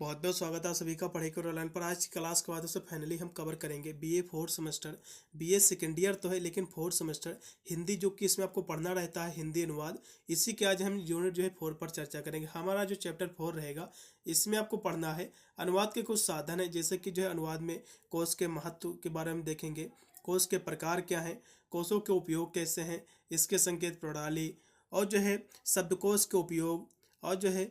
बहुत बहुत स्वागत है आप सभी का पढ़ाई करो ऑनलाइन पर। आज की क्लास के बाद उसे फाइनली हम कवर करेंगे BA fourth semester. BA second year तो है लेकिन फोर्थ सेमेस्टर हिंदी, जो कि इसमें आपको पढ़ना रहता है हिंदी अनुवाद। इसी के आज हम यूनिट जो है 4 पर चर्चा करेंगे। हमारा जो चैप्टर 4 रहेगा इसमें आपको पढ़ना है अनुवाद के कुछ साधन है, जैसे कि जो है अनुवाद में कोश के महत्व के बारे में देखेंगे, कोश के प्रकार क्या हैं, कोशों के उपयोग कैसे हैं, इसके संकेत प्रणाली, और जो है शब्दकोश के उपयोग, और जो है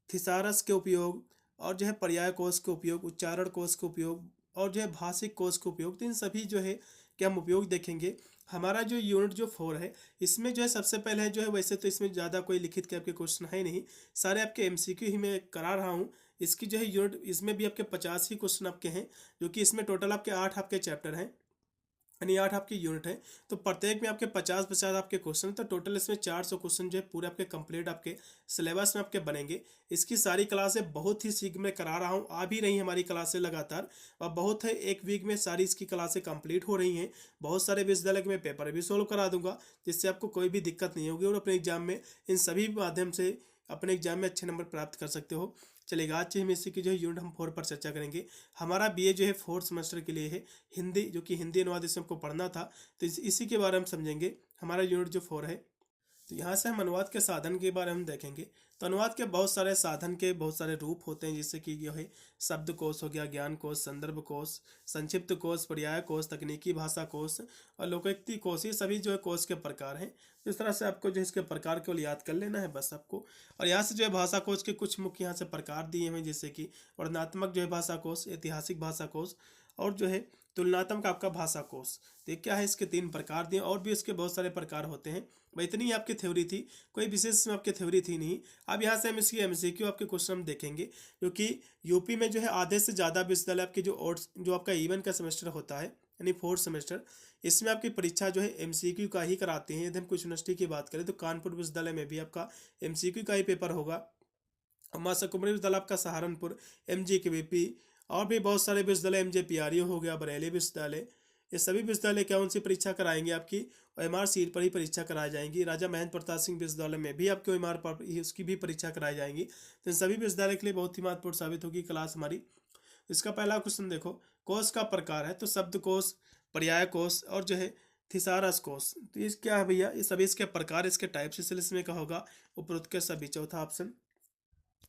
थिसारस के उपयोग, और जो है पर्याय कोश के उपयोग, उच्चारण कोश के उपयोग, और जो है भाषिक कोश के उपयोग। तो इन सभी जो है कि हम उपयोग देखेंगे। हमारा जो यूनिट जो 4 है इसमें जो है सबसे पहले है जो है, वैसे तो इसमें ज़्यादा कोई लिखित के आपके क्वेश्चन है नहीं, सारे आपके एमसीक्यू ही मैं करा रहा हूँ। इसकी जो है यूनिट इसमें भी आपके 50 ही क्वेश्चन आपके हैं, जो कि इसमें टोटल आपके 8 आपके चैप्टर हैं, यानी 8 आपकी यूनिट है। तो प्रत्येक में आपके 50-50 आपके क्वेश्चन, तो टोटल इसमें 400 क्वेश्चन जो है पूरे आपके कंप्लीट आपके सिलेबस में आपके बनेंगे। इसकी सारी क्लासें बहुत ही शीघ्र में करा रहा हूँ, आ भी रही हमारी क्लासें लगातार, और बहुत है एक वीक में सारी इसकी क्लासें कंप्लीट हो रही हैं। बहुत सारे विश्वविद्यालय के मैं पेपर भी सोल्व करा दूंगा, जिससे आपको कोई भी दिक्कत नहीं होगी और अपने एग्जाम में इन सभी माध्यम से अपने एग्जाम में अच्छे नंबर प्राप्त कर सकते हो। चलेगा, आज हम इसी की जो है यूनिट हम 4 पर चर्चा करेंगे। हमारा बीए जो है 4th सेमेस्टर के लिए है हिंदी, जो कि हिंदी अनुवाद इसमें हमको पढ़ना था, तो इसी के बारे में समझेंगे। हमारा यूनिट जो 4 है, तो यहाँ से हम अनुवाद के साधन के बारे में देखेंगे। तो अनुवाद के बहुत सारे साधन के बहुत सारे रूप होते हैं, जैसे कि जो है शब्द कोश हो गया, ज्ञान कोश, संदर्भ कोश, संक्षिप्त कोश, पर्याय कोश, तकनीकी भाषा कोश और लोकोक्ति कोश। ये सभी जो है कोश के प्रकार हैं। इस तरह से आपको जो इसके प्रकार को याद कर लेना है बस आपको। और यहाँ से जो है भाषा कोश के कुछ मुख्य यहाँ से प्रकार दिए हुए हैं, जैसे कि वर्णनात्मक जो है भाषा कोश, ऐतिहासिक भाषा कोश, और जो है तुलनात्मक आपका भाषा कोश। तो ये क्या है, इसके 3 प्रकार दिए, और भी इसके बहुत सारे प्रकार होते हैं। भाई इतनी ही आपकी थ्योरी थी, कोई विशेष इसमें आपकी थ्योरी थी नहीं। अब यहाँ से हम इसकी एमसीक्यू आपके क्वेश्चन हम देखेंगे, क्योंकि यूपी में जो है आधे से ज़्यादा विश्वविद्यालय आपके जो आपका इवन का सेमेस्टर होता है, यानी 4th सेमेस्टर, इसमें आपकी परीक्षा जो है एमसीक्यू का ही कराते हैं। यदि हम कुछ यूनिवर्सिटी की बात करें तो कानपुर विश्वविद्यालय में भी आपका एमसीक्यू का ही पेपर होगा। मासा कुमारी विश्वविद्यालय आपका सहारनपुर, MGKVP, और भी बहुत सारे विश्वविद्यालय, MJPRU हो गया, बरेली विश्वविद्यालय, ये सभी विश्वविद्यालय क्या उनसे परीक्षा कराएंगे आपकी OMR सीट पर ही परीक्षा कराई जाएंगी। राजा महेंद्र प्रताप सिंह विश्वविद्यालय में भी आपके OMR पर ही उसकी भी परीक्षा कराई जाएंगी। तो इन सभी विश्वविद्यालय के लिए बहुत ही महत्वपूर्ण साबित होगी क्लास हमारी। इसका पहला क्वेश्चन देखो, कोश का प्रकार है तो शब्द कोश, पर्याय कोश, और जो है थिसारस कोश। तो ये क्या है भैया, ये सभी इसके प्रकार, इसके टाइप्स, इसमें क्या होगा उपरोक्त के सभी, चौथा ऑप्शन।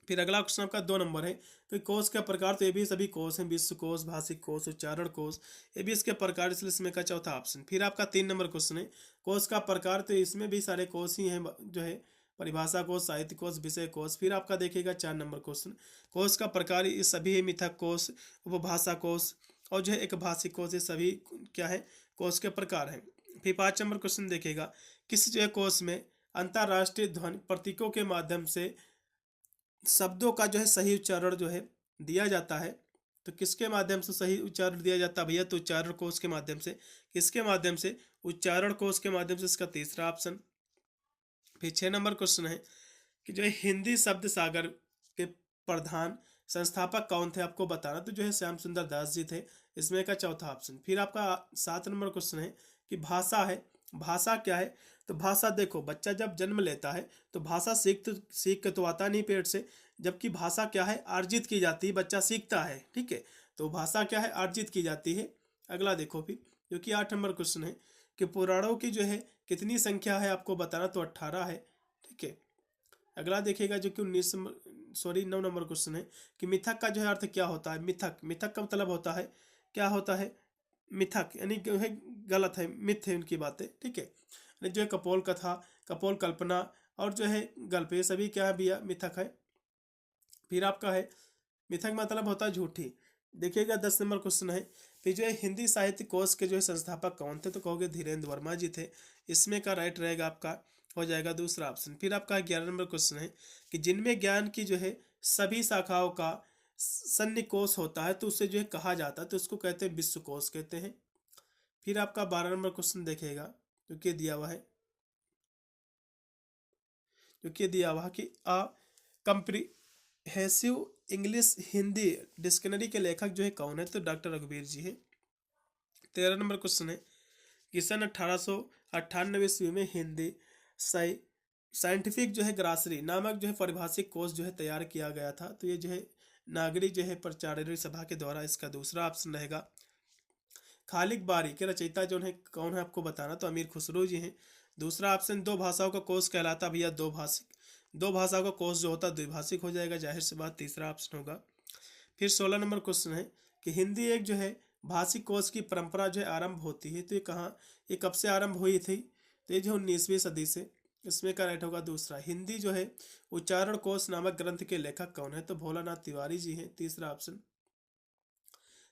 फिर अगला क्वेश्चन आपका 2 नंबर है कि कोश का प्रकार, तो ये भी सभी कोश हैं, विश्व कोश, भाषिक कोश, उच्चारण कोश, ये भी इसके प्रकार, इसलिए इसमें का चौथा ऑप्शन। फिर आपका 3 नंबर क्वेश्चन है कोश का प्रकार, तो इसमें भी सारे कोश ही हैं, जो है परिभाषा कोश, साहित्य कोश, विषय कोश। फिर आपका देखिएगा 4 नंबर क्वेश्चन, कोश का प्रकार ये सभी है मिथक कोश, उपभाषा कोश, और जो है एक भाषिक कोश, ये सभी क्या है कोश के प्रकार हैं। फिर 5 नंबर क्वेश्चन देखिएगा, किस जो है कोश में अंतरराष्ट्रीय ध्वनि प्रतीकों के माध्यम से शब्दों का जो है सही उच्चारण जो है दिया जाता है। तो किसके माध्यम से सही उच्चारण दिया जाता है भैया, तो उच्चारण कोश के माध्यम से। किसके माध्यम से, उच्चारण कोश के माध्यम से, इसका तीसरा ऑप्शन। फिर 6 नंबर क्वेश्चन है कि जो है हिंदी शब्द सागर के प्रधान संस्थापक कौन थे, आपको बताना। तो जो है श्याम सुंदर दास जी थे, इसमें का चौथा ऑप्शन। फिर आपका 7 नंबर क्वेश्चन है कि भाषा है, भाषा क्या है। तो भाषा देखो, बच्चा जब जन्म लेता है तो भाषा सीख के तो आता नहीं पेट से, जबकि भाषा क्या है अर्जित की जाती है, बच्चा सीखता है, ठीक है। तो भाषा क्या है अर्जित की जाती है। अगला देखो फिर, क्योंकि 8 नंबर क्वेश्चन है कि पुराणों की जो है कितनी संख्या है, आपको बताना। तो 18 है, ठीक है। अगला देखिएगा जो कि 9 नंबर क्वेश्चन है कि मिथक का जो है अर्थ क्या होता है। मिथक, मिथक का मतलब होता है, क्या होता है मिथक, यानी जो है गलत है, मिथ है उनकी बातें, ठीक है। यानी जो है कपोल कथा, कपोल कल्पना, और जो है गल्प, ये सभी क्या है भैया मिथक है। फिर आपका है मिथक मतलब होता है झूठी। देखिएगा 10 नंबर क्वेश्चन है, फिर जो है हिंदी साहित्य कोश के जो है संस्थापक कौन थे, तो कहोगे धीरेन्द्र वर्मा जी थे। इसमें का राइट रहेगा आपका, हो जाएगा दूसरा ऑप्शन। फिर आपका 11 नंबर क्वेश्चन है कि जिनमें ज्ञान की जो है सभी शाखाओं का सन्निकोश होता है तो उसे जो है कहा जाता है, तो उसको कहते हैं विश्वकोश कहते हैं। फिर आपका 12 नंबर क्वेश्चन देखेगा, जो कि दिया हुआ है, जो कि दिया हुआ कि अ कंप्रिहेंसिव इंग्लिश हिंदी डिक्शनरी के लेखक जो है कौन है, तो डॉक्टर रघुवीर जी है। 13 नंबर क्वेश्चन है कि सन 1898 ईस्वी में हिंदी साइंटिफिक जो है ग्रासरी नामक जो है पारिभाषिक कोश जो है तैयार किया गया था। तो ये जो है नागरी जो है प्रचारणी सभा के द्वारा, इसका दूसरा ऑप्शन रहेगा। खालिक बारी के रचयिता जो है कौन है आपको बताना, तो अमीर खुसरो जी हैं। दूसरा ऑप्शन दो भाषाओं का कोश कहलाता भैया दो भाषिक, दो भाषाओं का कोश जो होता है द्विभाषिक हो जाएगा, जाहिर सी बात तीसरा ऑप्शन होगा। फिर 16 नंबर क्वेश्चन है कि हिंदी एक जो है भाषिक कोश की परंपरा जो है आरंभ होती है, तो ये कहाँ, ये कब से आरंभ हुई थी, तो ये जो 19वीं सदी से। इसमें का राइट होगा दूसरा। हिंदी जो है उच्चारण कोश नामक ग्रंथ के लेखक कौन है, तो भोलानाथ तिवारी जी हैं, तीसरा ऑप्शन।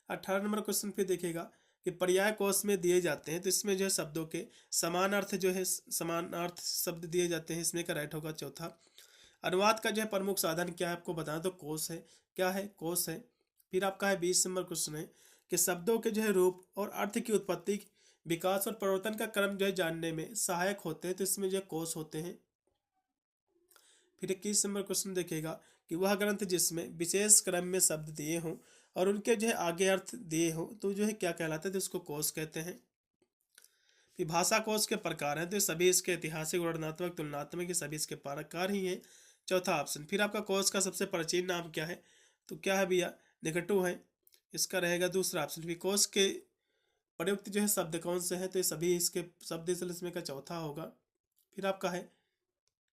18 नंबर क्वेश्चन पे देखिएगा कि पर्याय कोश में दिए जाते हैं, तो इसमें जो है शब्दों के समान अर्थ जो है समान अर्थ शब्द दिए जाते हैं, इसमें का राइट होगा चौथा। अनुवाद का जो है प्रमुख साधन क्या है आपको बताना, तो कोश है। क्या है, कोश है। फिर आपका है 20 नंबर क्वेश्चन है कि शब्दों के जो है रूप और अर्थ की उत्पत्ति, विकास और परिवर्तन का क्रम जो है जानने में सहायक होते हैं, तो इसमें जो है कोश होते हैं। फिर 21 नंबर क्वेश्चन देखिएगा कि वह ग्रंथ जिसमें विशेष क्रम में शब्द दिए हों और उनके जो है आगे अर्थ दिए हों, तो जो है क्या कहलाता है, तो इसको कोश कहते हैं। फिर भाषा कोश के प्रकार हैं, तो सभी इसके ऐतिहासिक, वर्णनात्मक, तुलनात्मक, ये सभी इसके प्रकार ही हैं, चौथा ऑप्शन। फिर आपका कोश का सबसे प्राचीन नाम क्या है, तो क्या है भैया, निघटु है, इसका रहेगा दूसरा ऑप्शन। फिर कोश के प्रयुक्त जो है शब्द कौन से हैं, तो ये सभी इसके शब्द, इसमें का चौथा होगा। फिर आपका है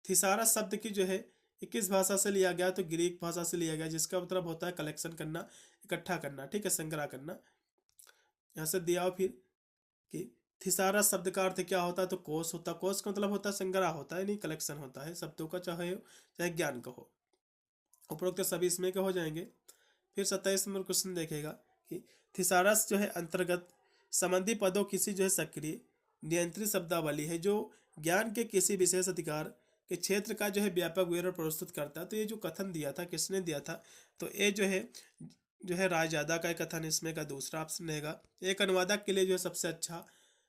थिसारस शब्द की जो है ये किस भाषा से लिया गया, तो ग्रीक भाषा से लिया गया, जिसका मतलब होता है कलेक्शन करना, इकट्ठा करना, ठीक है, संग्रह करना। यहाँ से दिया हो फिर कि थिसारस शब्द का अर्थ क्या होता है, तो कोश होता है। कोश का मतलब होता है संग्रह होता है, नहीं कलेक्शन होता है शब्दों का, चाहे चाहे ज्ञान का हो। उपरोक्त सभी इसमें के हो जाएंगे। फिर 27 नंबर क्वेश्चन देखेगा कि थिसारस जो है अंतर्गत संबंधी पदों किसी जो है सक्रिय नियंत्रित शब्दावली है, जो ज्ञान के किसी विशेष अधिकार के क्षेत्र का जो है व्यापक विवरण प्रस्तुत करता है। तो ये जो कथन दिया था, किसने दिया था, तो ये जो है रायजादा का कथन, इसमें का दूसरा ऑप्शन रहेगा। एक अनुवादक के लिए जो है सबसे अच्छा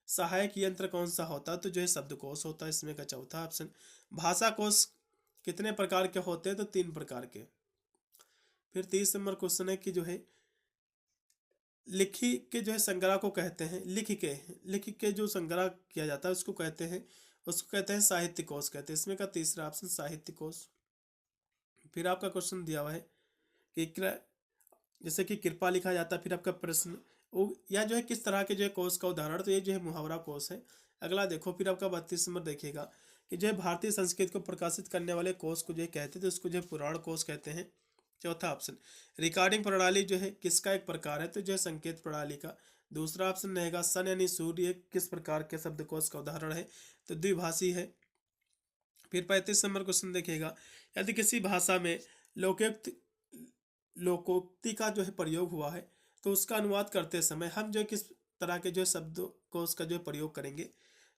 सहायक यंत्र कौन सा होता है, तो जो है शब्दकोश होता है, इसमें का चौथा ऑप्शन। भाषा कोश कितने प्रकार के होते हैं, तो 3 प्रकार के। फिर 30 नंबर क्वेश्चन है कि जो है लिखी के जो है संग्रह को कहते हैं, लिख के जो संग्रह किया जाता है उसको कहते हैं साहित्य कोश कहते हैं, इसमें का तीसरा ऑप्शन साहित्य कोश। फिर आपका क्वेश्चन दिया हुआ है कि जैसे कि कृपा लिखा जाता है, फिर आपका प्रश्न या जो है किस तरह के जो है कोश का उदाहरण, तो ये जो है मुहावरा कोश है। अगला देखो, फिर आपका 32 नंबर देखिएगा कि जो है भारतीय संस्कृति को प्रकाशित करने वाले कोश को जो है कहते हैं, तो उसको जो है पुराण कोश कहते हैं, चौथा ऑप्शन। रिकॉर्डिंग प्रणाली जो है किसका एक प्रकार है, तो जो है संकेत प्रणाली का, दूसरा ऑप्शन रहेगा। सन यानी सूर्य किस प्रकार के शब्दकोश का उदाहरण है, तो द्विभाषी है। फिर 35 नंबर क्वेश्चन देखिएगा, यदि किसी भाषा में लोकोक्ति का जो है प्रयोग हुआ है, तो उसका अनुवाद करते समय हम जो किस तरह के जो शब्दों को उसका जो प्रयोग करेंगे,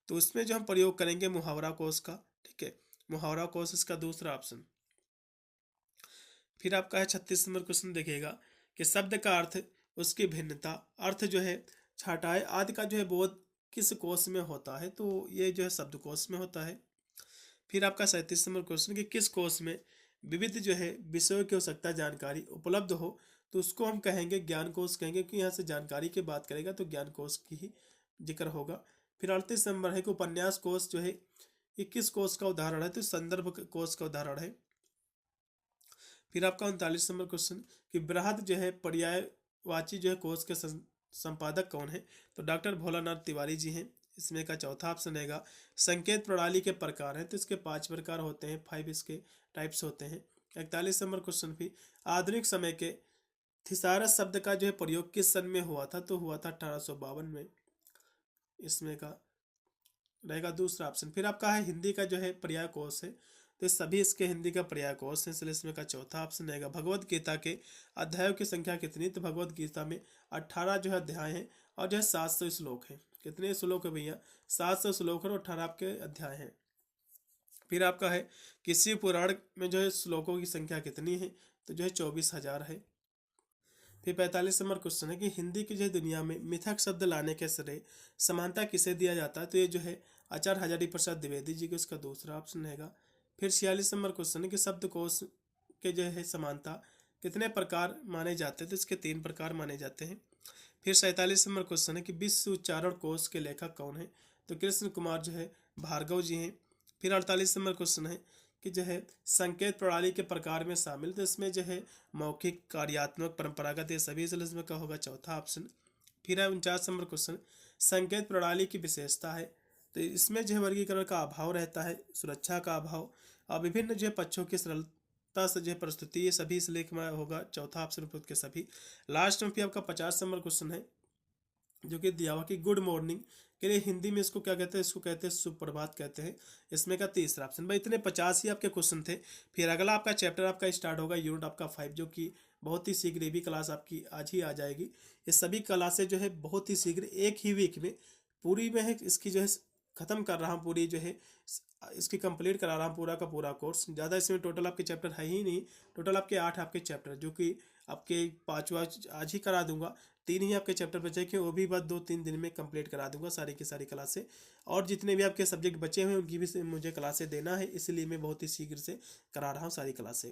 तो उसमें जो हम प्रयोग करेंगे मुहावरा कोश का, ठीक है, मुहावरा कोश इसका दूसरा ऑप्शन। फिर आपका है 36 नंबर क्वेश्चन देखिएगा कि शब्द का अर्थ, उसकी भिन्नता, अर्थ जो है छटाई आदि का जो है बोध किस कोश में होता है, तो ये जो है शब्दकोश में होता है। फिर आपका 37 नंबर क्वेश्चन कि किस कोश में विविध जो है विषयों की आवश्यकता जानकारी उपलब्ध हो, तो उसको हम कहेंगे ज्ञान कोश कहेंगे, कि यहाँ से जानकारी की बात करेगा तो ज्ञान कोश की ही जिक्र होगा। फिर 38 नंबर है कि उपन्यास कोश जो है ये किस कोश का उदाहरण है, तो संदर्भ कोश का उदाहरण है। फिर आपका 39 नंबर क्वेश्चन कि बृहद जो है पर्यायवाची जो है कोश के संपादक कौन है, तो डॉक्टर भोलानाथ तिवारी जी हैं, इसमें का चौथा ऑप्शन रहेगा। संकेत प्रणाली के प्रकार हैं, तो इसके 5 प्रकार होते हैं, 5 इसके टाइप्स होते हैं। 41 नंबर क्वेश्चन भी आधुनिक समय के थिसारस शब्द का जो है प्रयोग किस सन में हुआ था, तो हुआ था 1852 में, इसमें का रहेगा दूसरा ऑप्शन। फिर आपका है हिंदी का जो है पर्याय कोश है, तो सभी इसके हिंदी का पर्याय कोश है, इसलिए इसमें का चौथा ऑप्शन रहेगा। भगवत गीता के अध्यायों की संख्या कितनी, तो भगवत गीता में 18 जो है अध्याय हैं और जो है 700 श्लोक हैं। कितने श्लोक है भैया, 700 श्लोक और 18 आपके अध्याय हैं। फिर आपका है किसी पुराण में जो है श्लोकों की संख्या कितनी है, तो जो है 24,000 है। फिर 45 नंबर क्वेश्चन है कि हिंदी की जो है दुनिया में मिथक शब्द लाने के श्रेय समानता किसे दिया जाता है, तो ये जो है आचार्य हजारी प्रसाद द्विवेदी जी को, इसका दूसरा ऑप्शन रहेगा। फिर 46 नंबर क्वेश्चन है कि शब्दकोश के जो है समानता कितने प्रकार माने जाते हैं, तो इसके 3 प्रकार माने जाते हैं। फिर 47 नंबर क्वेश्चन है कि विश्व उच्चारण कोश के लेखक कौन है, तो कृष्ण कुमार जो है भार्गव जी हैं। फिर 48 नंबर क्वेश्चन है कि जो है संकेत प्रणाली के प्रकार में शामिल, तो इसमें जो है मौखिक, कार्यात्मक, परंपरागत, ये सभी इसमें का होगा चौथा ऑप्शन। फिर है 49 नंबर क्वेश्चन, संकेत प्रणाली की विशेषता है, तो इसमें जो है वर्गीकरण का अभाव रहता है, सुरक्षा का अभाव और विभिन्न जो है पक्षों की सरलता से जो है प्रस्तुति, ये सभी इस लेख में होगा चौथा ऑप्शन उपयुक्त के सभी। लास्ट में फिर आपका 50 नंबर क्वेश्चन है जो कि दिया हुआ कि गुड मॉर्निंग के लिए हिंदी में इसको क्या कहते हैं, इसको कहते हैं सुप्रभात कहते हैं, इसमें का तीसरा ऑप्शन। भाई इतने 50 ही आपके क्वेश्चन थे। फिर अगला आपका चैप्टर आपका स्टार्ट होगा यूनिट आपका 5, जो कि बहुत ही शीघ्र, ये भी क्लास आपकी आज ही आ जाएगी। ये सभी क्लासें जो है बहुत ही शीघ्र एक ही वीक में पूरी में है इसकी जो है ख़त्म कर रहा हूँ, पूरी जो है इसकी कंप्लीट करा रहा हूँ पूरा का पूरा कोर्स। ज़्यादा इसमें टोटल आपके चैप्टर है ही नहीं, टोटल आपके 8 आपके चैप्टर, जो कि आपके 5वां आज ही करा दूंगा, 3 ही आपके चैप्टर बचे कि वो भी बस 2-3 दिन में कंप्लीट करा दूंगा सारी की सारी क्लासें। और जितने भी आपके सब्जेक्ट बचे हुए हैं उनकी भी मुझे क्लासें देना है, इसलिए मैं बहुत ही शीघ्र से करा रहा हूँ सारी क्लासें।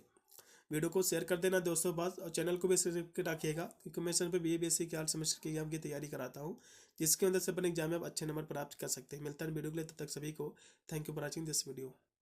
वीडियो को शेयर कर देना दोस्तों पास, और चैनल को भी सब्सक्राइब रखिएगा, क्योंकि मैं चैनल पर BA बेसिक 4 सेमेस्टर के एग्जाम की तैयारी कराता हूँ, जिसके अंदर से अपने एग्जाम में आप अच्छे नंबर प्राप्त कर सकते हैं। मिलता है वीडियो के लिए, तब तक सभी को thank you for watching this video.